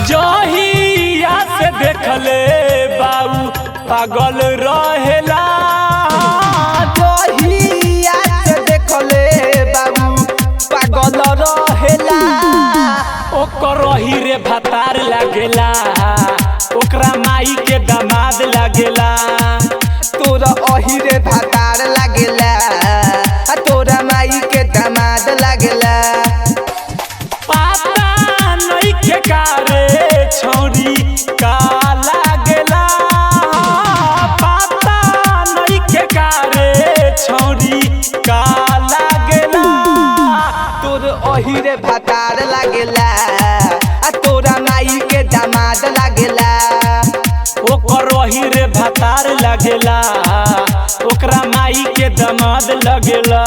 जहिया से देखले बाऊ पागल रहेला। जहिया से देखले बाऊ पागल रहेला। ओकर रही रे भतार लागेला, ओकरा माई के दामाद लागेला। तोरा अही रे भतार लागेला, तोरा माई के दामाद लागेला। पाता नहीं के कारे छोरी का लागेला, पाता नहीं के कारे छोरी का लागेला। तोर अही रे भतार लागेला, तोरा माई के दामाद लागेला। ओकर रही रे भतार लागेला, ओकरा माई के दामाद लगेला।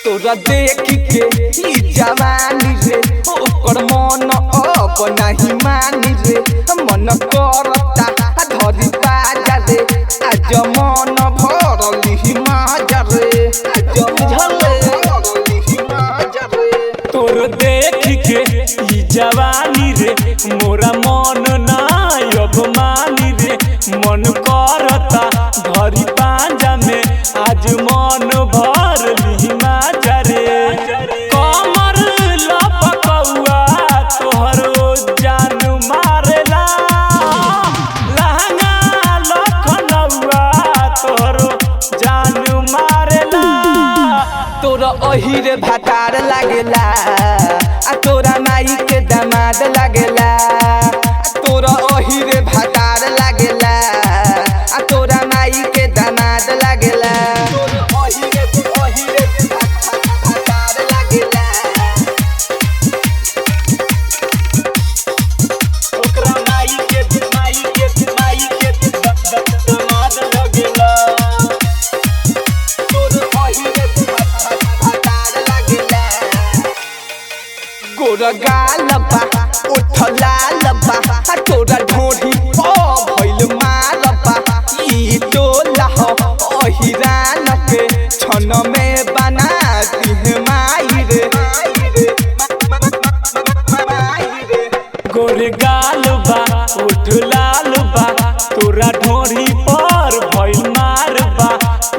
तोरा देख के ई जवानी रे ओकर मन अब नहीं मानी रे। मन करता धरी बाजा रे, आज मन भरली माजा रे, आज भरली माजा रे। तोर देख के ई जवानी रे मोरा मन नाय अब मानी रे। मन करता धरी पांजा में आज मन भरली माजा रे। कमर लपकौआ तोहरो जान मारेला, लहंगा लखनऊआ तोहरो जान मारेला। तोरा अही रे भतार लागेला, तोरा माई के दामाद लागेला। तोरा अही रे भतार लागेला, तोरा माई के दामाद लागेला। भतार लागेला, ओकरा माई के दामाद लगेला। गोरा गाल बा ओठ लाल बा, तोरा ढोढ़ी भइल माल बा। ई टोला हो अहिरान के छन में बना दिहे माई रे। गोरे गाल बा ओठ लाल बा, तोरा ढोरी पर भइल मार बा।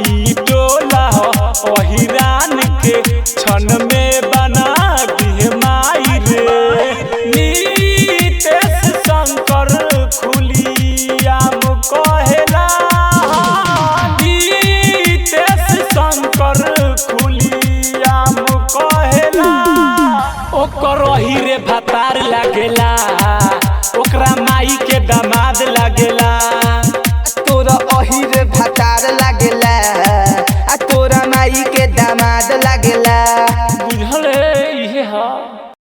ई टोला हो अहिरान के छन में बना दिहे माई रे। नीतेश शंकर खुलियाम कहेला, नीतेश शंकर खुलियाम कहेला। ओकर रही रे भतार लागेला, ओकरा माई के दामाद लागेला। तोरा अही रे भतार लागेला, तोरा माई के दामाद लागेला।